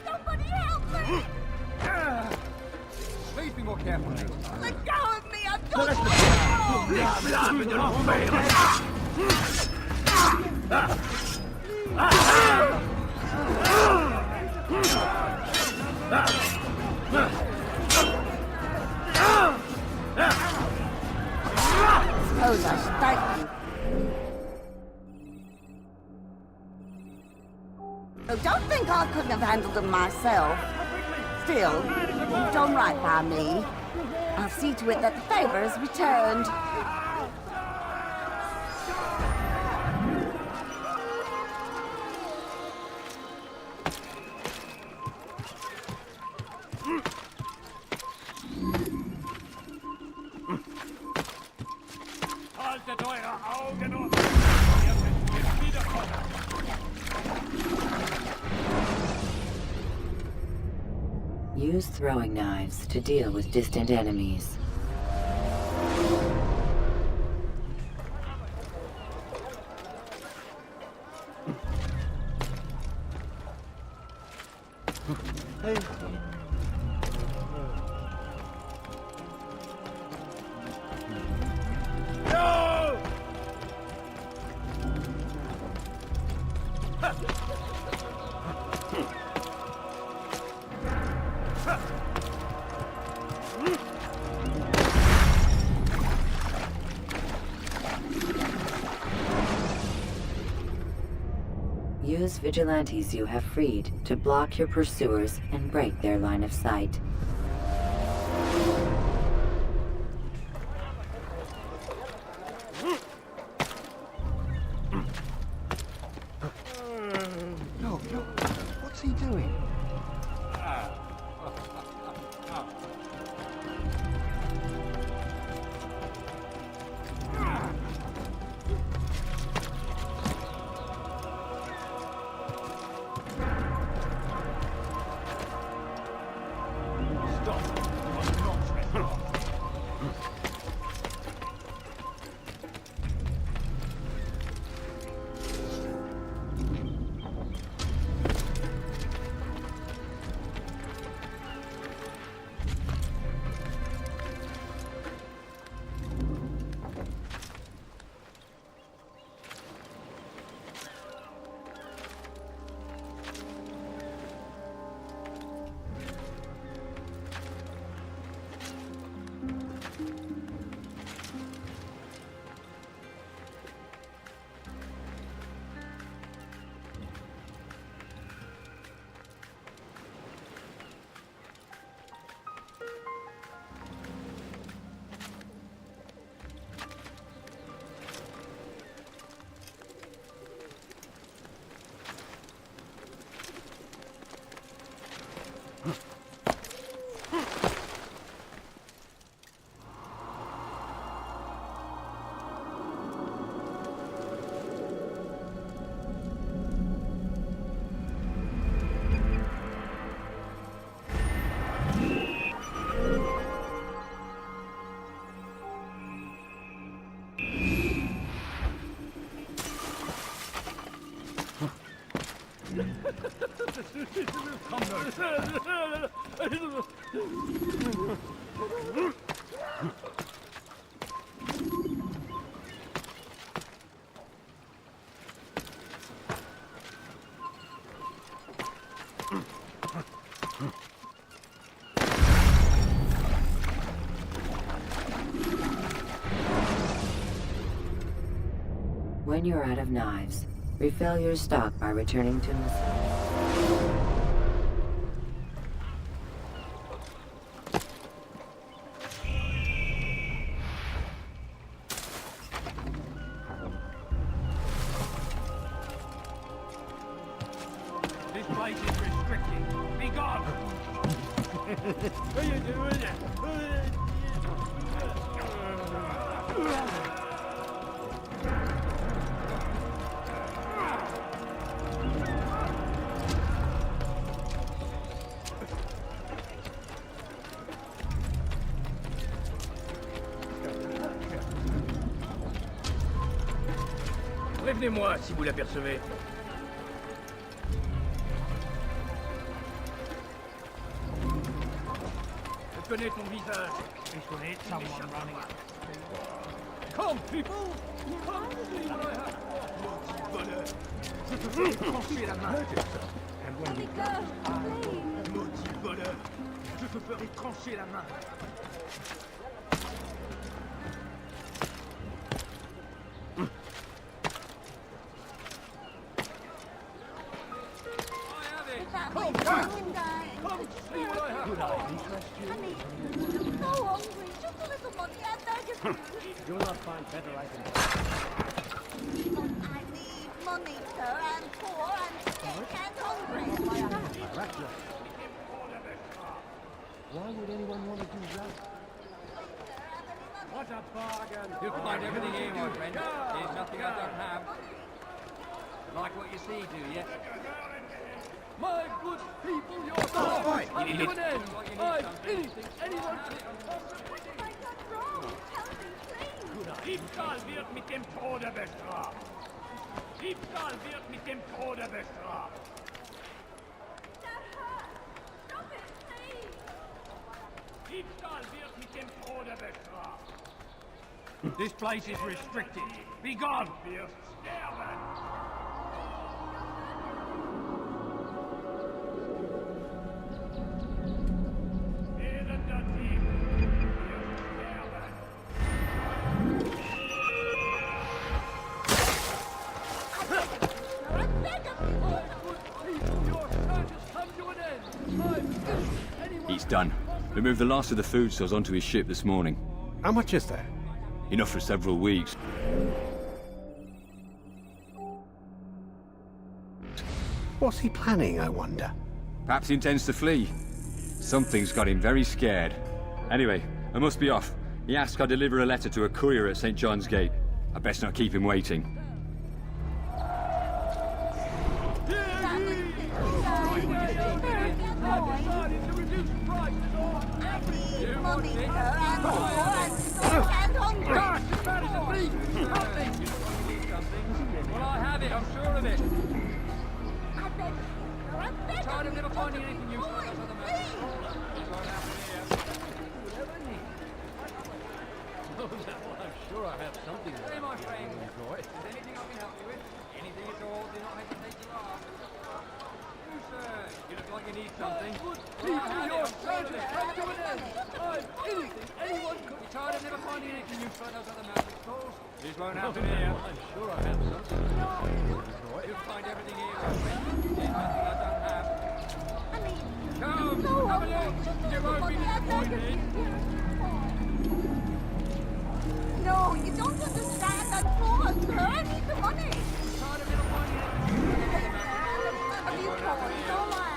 Somebody help me! Please be more careful. Let go of me! I'm going suppose I should thank you. Oh, don't think I couldn't have handled them myself. Still, you've done right by me. I'll see to it that the favor is returned. Haltet eure Augen und ihr werdet wiederkommen. Use throwing knives to deal with distant enemies. Use vigilantes you have freed to block your pursuers and break their line of sight. No, what's he doing? When you're out of knives, refill your stock by returning to This place is restricted. Be gone! What are you doing? Prévenez-moi si vous l'apercevez. connais ton visage. Je connais someone running. Come, people! Come see what I have. Je te ferai trancher la main. Maudit voleur! Je te ferai trancher la main. That way, fucking guy. Come see what I have. Honey, I'm so hungry. Just a little money, I beg of you. You'll not find better items. I need money, sir. I'm poor, I'm sick and hungry. Why would anyone want to do that? What a bargain! You'll find everything here, my friend. There's nothing I don't have. Like what you see, do you? My good people, your time come to an end. I've anything anyone can... What have I done wrong? Tell me, please. Diebstahl wird mit dem Tode bestraft. Diebstahl wird mit dem Tode bestraft. That hurts. Stop it, please. Diebstahl wird mit dem Tode bestraft. This place is restricted. Be gone! Wir sterben! Elender Dieb! Wir sterben! I beg of you. My good people, your time has come to an end. I've anyone... He's done. We moved the last of the food stores onto his ship this morning. How much is there? Enough for several weeks. What's he planning, I wonder? Perhaps he intends to flee. Something's got him very scared. Anyway, I must be off. He asked I deliver a letter to a courier at St. John's Gate. I best not keep him waiting. Money, sir. I'm poor, I'm sick and hungry. Gosh, as bad as it bleeds! Nothing! Well, I have it, I'm sure of it. I beg of you, sir. I beg Tired of of you. never finding anything useful Boy, on the map. please. It's right out here. I'm sure I have something Hey, my friend. Is anything I can help you with? Anything at all, do not hesitate to ask. You, sir, you look like you need something. People, your time has come to an end. I've anything anyone could... You tired of never finding anything useful on those other magic stores? This won't happen here. I'm sure I have something. You'll find everything here, my friend. There's nothing I don't have. I mean, Come, no, have a look. just a You little won't be money, I beg of disappointed. you. No, you don't understand. I'm poor, sir. I need the money. Tired of never finding anything. Are you poor? So am I.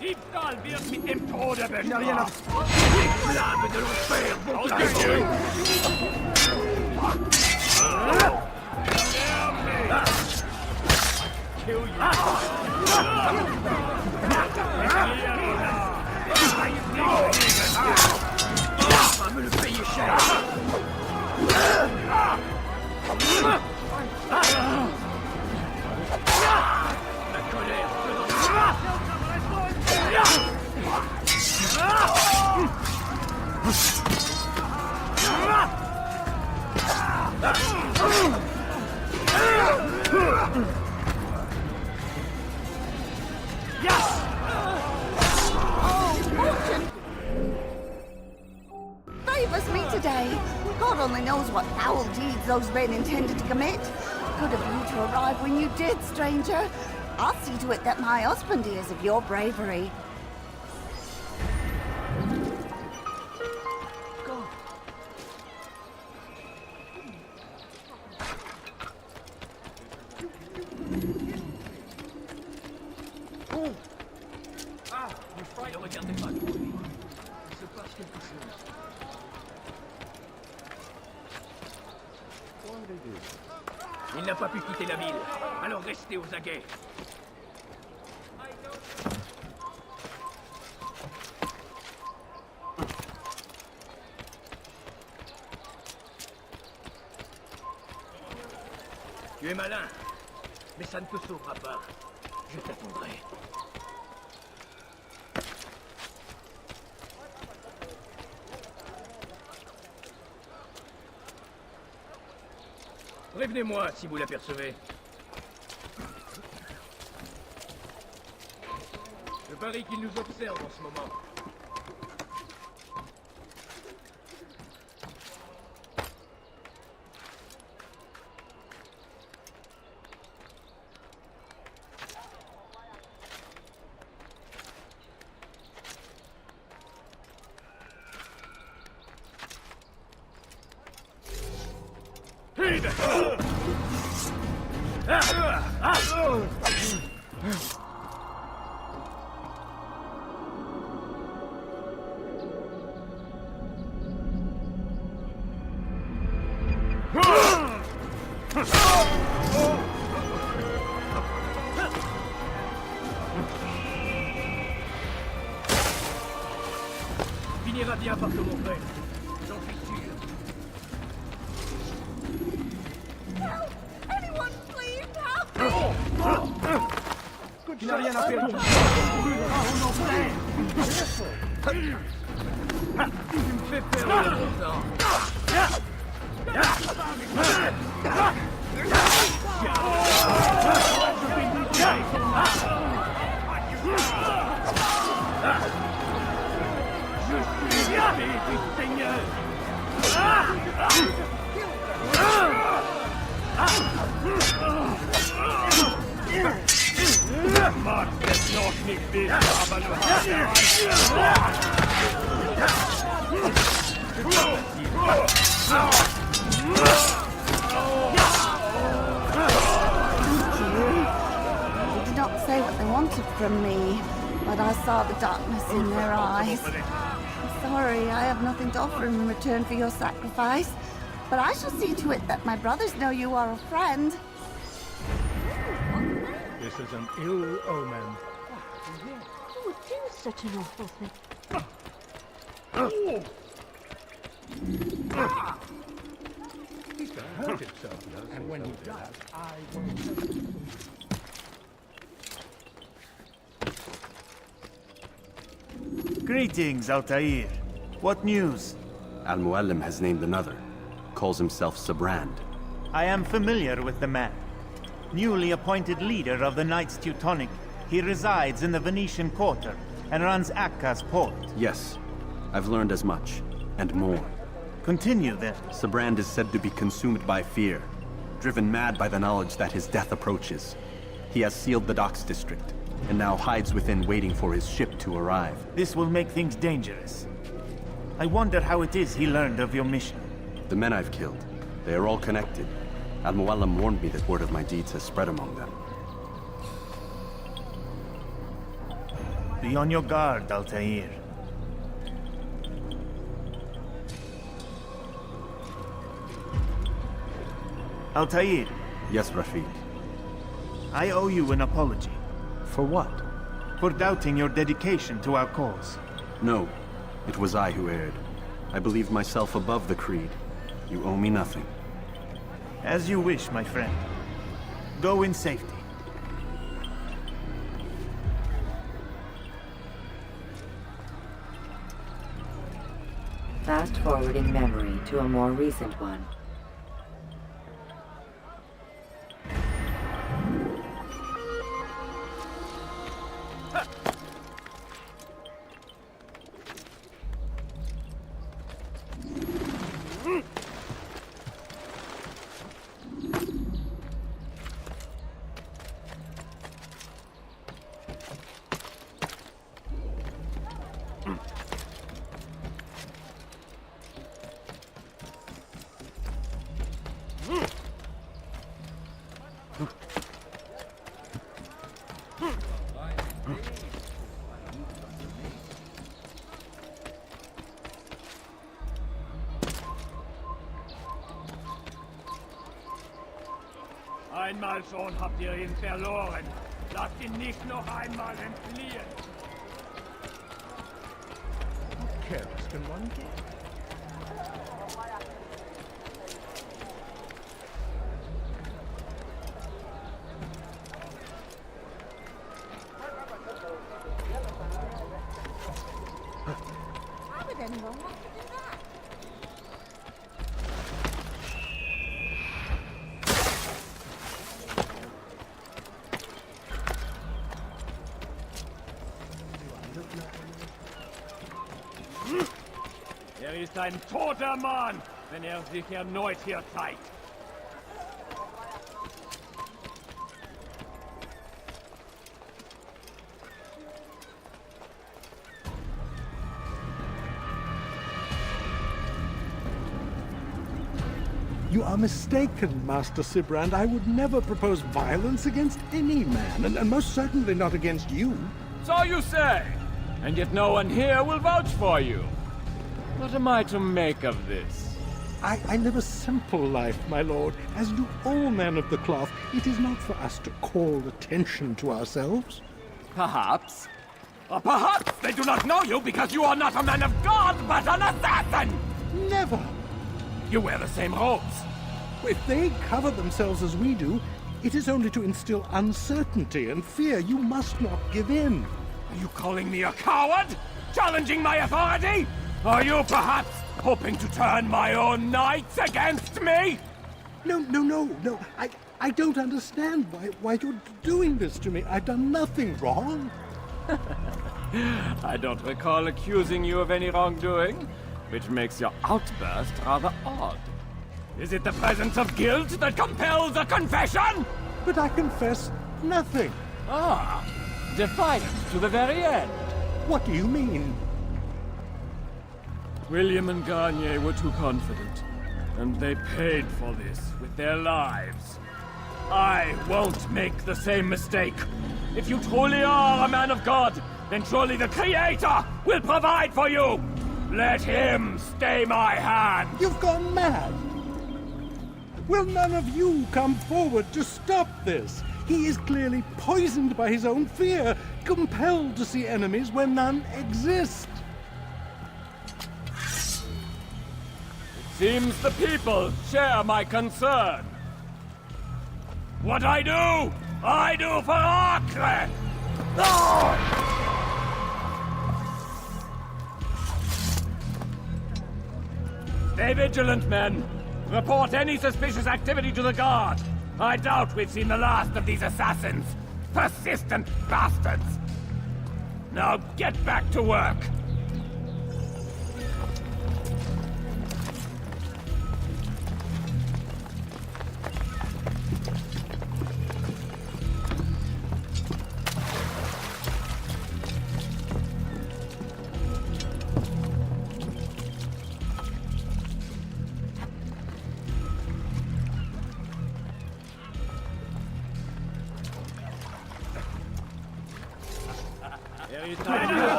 Diebstahl wird mit dem Tode bestraft. Die Flamme de l'enfer vont t'arrêter. Kill you. Va me le payer cher. La colère se Favors me today. God only knows what foul deeds those men intended to commit. Good of you to arrive when you did, stranger. I'll see to it that my husband hears of your bravery. regardez pas. Il se passe quelque chose. Il n'a pas pu quitter la ville, alors restez aux aguets. Tu es malin, mais ça ne te sauvera pas. Je t'attendrai. Prévenez-moi si vous l'apercevez. Je parie qu'il nous observe en ce moment. Finira bien par te montrer. J'en suis sûr. Help! Anyone, please help me! Tu n'as rien à faire. Tu me fais perdre le temps. Je suis l'épée du Seigneur. Macht es noch nicht bis, aber du They did not say what they wanted from me, but I saw the darkness in their eyes. I'm sorry, I have nothing to offer in return for your sacrifice, but I shall see to it that my brothers know you are a friend. This is an ill omen. Who would do such an awful thing? He's going to hurt himself, and when he does, I will... Greetings, Altair. What news? Al-Muallim has named another. Calls himself Sabrand. I am familiar with the man. Newly appointed leader of the Knights Teutonic, he resides in the Venetian Quarter and runs Acca's port. Yes, I've learned as much, and more. Continue then. Sabrand is said to be consumed by fear, driven mad by the knowledge that his death approaches. He has sealed the docks district, and now hides within waiting for his ship to arrive. This will make things dangerous. I wonder how it is he learned of your mission. The men I've killed, they are all connected. Al-Muallim warned me that word of my deeds has spread among them. Be on your guard, Altair. Altair, Yes, Rafiq. I owe you an apology. For what? For doubting your dedication to our cause. No, it was I who erred. I believed myself above the creed. You owe me nothing. As you wish, my friend. Go in safety. Fast-forwarding memory to a more recent one. Einmal schon habt ihr ihn verloren. Lasst ihn nicht noch einmal entfliehen. What careless can one get? ist ein toter Mann, wenn sich erneut hier zeigt. You are mistaken, Master Sibrand. I would never propose violence against any man, and most certainly not against you. So you say, and yet no one here will vouch for you. What am I to make of this? I live a simple life, my lord, as do all men of the cloth. It is not for us to call attention to ourselves. Perhaps. Or perhaps they do not know you because you are not a man of God, but an assassin! Never! You wear the same robes. If they cover themselves as we do, it is only to instill uncertainty and fear. You must not give in. Are you calling me a coward? Challenging my authority? Are you perhaps hoping to turn my own knights against me? No. I don't understand why you're doing this to me. I've done nothing wrong. I don't recall accusing you of any wrongdoing, which makes your outburst rather odd. Is it the presence of guilt that compels a confession? But I confess nothing. Ah, defiant to the very end. What do you mean? William and Garnier were too confident, and they paid for this with their lives. I won't make the same mistake. If you truly are a man of God, then surely the Creator will provide for you! Let him stay my hand! You've gone mad! Will none of you come forward to stop this? He is clearly poisoned by his own fear, compelled to see enemies where none exist. It seems the people share my concern. What I do for Acre! Stay vigilant, men. Report any suspicious activity to the guard. I doubt we've seen the last of these assassins. Persistent bastards. Now get back to work.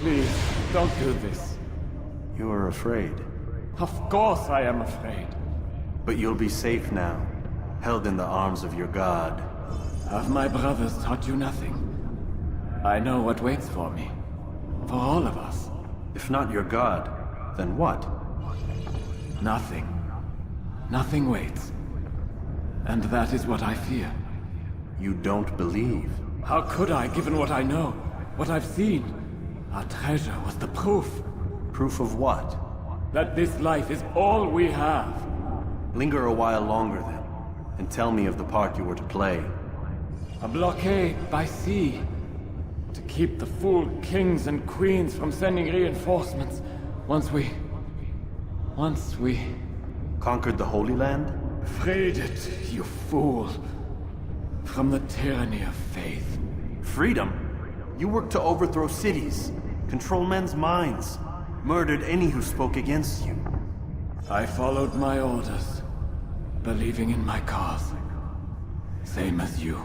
Please, don't do this. You are afraid. Of course I am afraid. But you'll be safe now, held in the arms of your god. Have my brothers taught you nothing? I know what waits for me. For all of us. If not your god, then what? Nothing. Nothing waits. And that is what I fear. You don't believe. How could I, given what I know? What I've seen? Our treasure was the proof. Proof of what? That this life is all we have. Linger a while longer then, and tell me of the part you were to play. A blockade by sea. To keep the fool kings and queens from sending reinforcements. Once we... Conquered the Holy Land? freed it, you fool. From the tyranny of faith. Freedom? You worked to overthrow cities, control men's minds, murdered any who spoke against you. I followed my orders, believing in my cause. Same as you.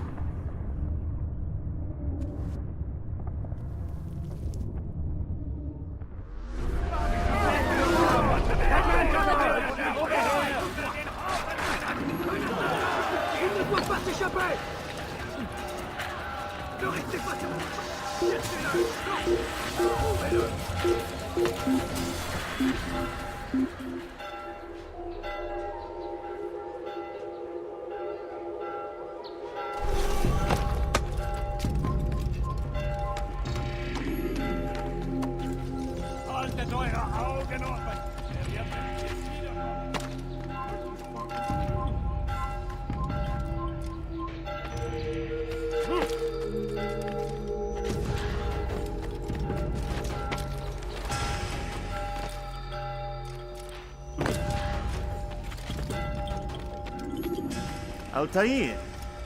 Altair,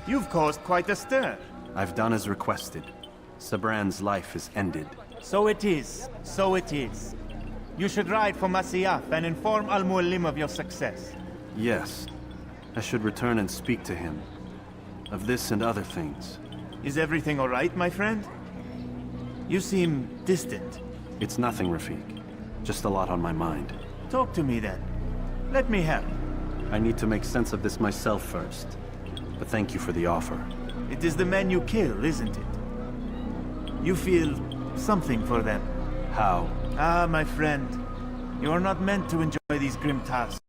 you've caused quite a stir. I've done as requested. Sabran's life is ended. So it is. So it is. You should ride for Masyaf and inform Al-Mualim of your success. Yes. I should return and speak to him. Of this and other things. Is everything all right, my friend? You seem distant. It's nothing, Rafik. Just a lot on my mind. Talk to me then. Let me help. I need to make sense of this myself first. But thank you for the offer. It is the men you kill, isn't it? You feel something for them. How? Ah, my friend. You are not meant to enjoy these grim tasks.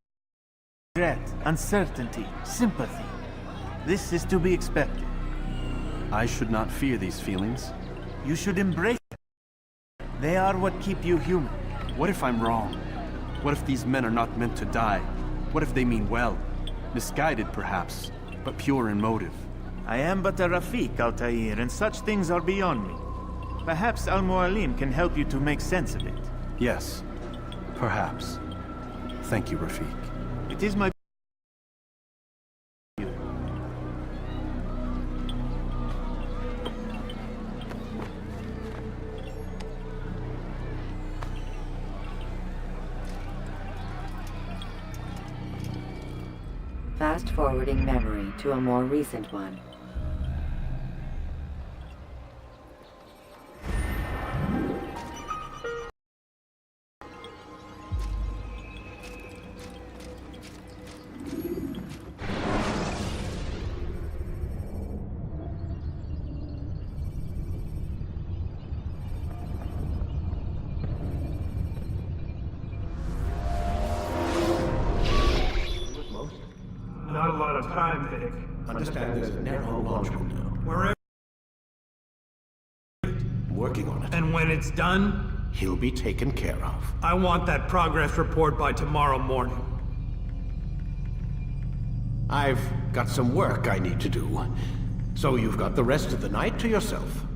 Regret, uncertainty, sympathy. This is to be expected. I should not fear these feelings. You should embrace them. They are what keep you human. What if I'm wrong? What if these men are not meant to die? What if they mean well? Misguided, perhaps, but pure in motive. I am but a Rafik, Altair, and such things are beyond me. Perhaps Al-Mualim can help you to make sense of it. Yes, perhaps. Thank you, Rafik. It is my... Fast-forwarding memory to a more recent one. Not a lot of time, Vic. Understand there's a narrow launch window. Wherever. Working on it. And when it's done, He'll be taken care of. I want that progress report by tomorrow morning. I've got some work I need to do. So you've got the rest of the night to yourself.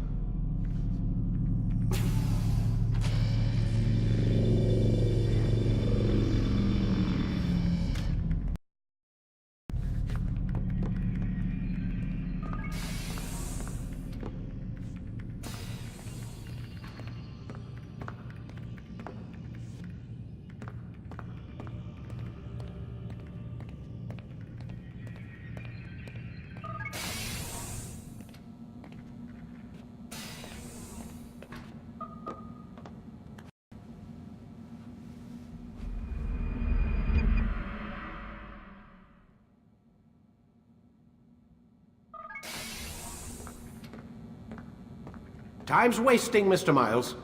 Time's wasting, Mr. Miles.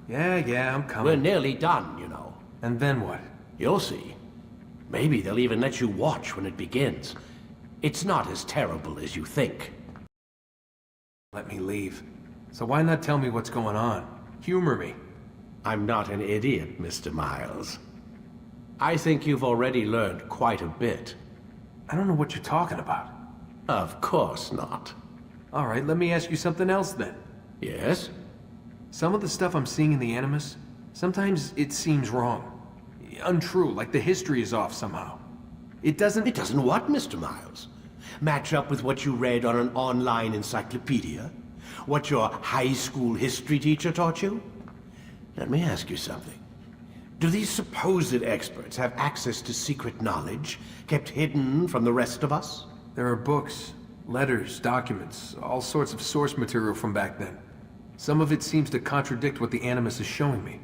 Yeah, I'm coming. We're nearly done, you know. And then what? You'll see. Maybe they'll even let you watch when it begins. It's not as terrible as you think. Let me leave. So why not tell me what's going on? Humor me. I'm not an idiot, Mr. Miles. I think you've already learned quite a bit. I don't know what you're talking about. Of course not. All right, let me ask you something else then. Yes? Some of the stuff I'm seeing in the Animus, sometimes it seems wrong. Untrue, like the history is off somehow. It doesn't... It doesn't what, Mr. Miles? Match up with what you read on an online encyclopedia? What your high school history teacher taught you? Let me ask you something. Do these supposed experts have access to secret knowledge kept hidden from the rest of us? There are books, letters, documents, all sorts of source material from back then. Some of it seems to contradict what the Animus is showing me.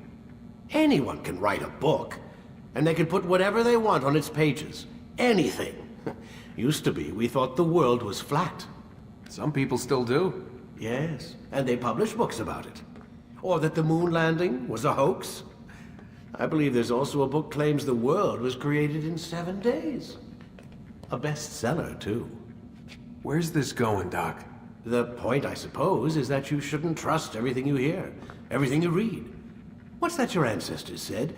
Anyone can write a book, and they can put whatever they want on its pages. Anything. Used to be, we thought the world was flat. Some people still do. Yes, and they publish books about it. Or that the moon landing was a hoax. I believe there's also a book claims the world was created in 7 days. A bestseller, too. Where's this going, Doc? The point, I suppose, is that you shouldn't trust everything you hear, everything you read. What's that your ancestors said?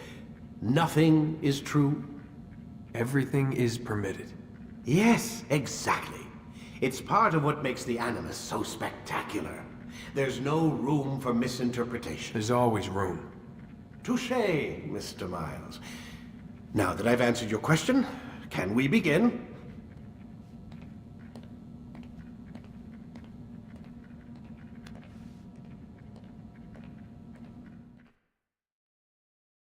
Nothing is true? Everything is permitted. Yes, exactly. It's part of what makes the Animus so spectacular. There's no room for misinterpretation. There's always room. Touché, Mr. Miles. Now that I've answered your question, can we begin?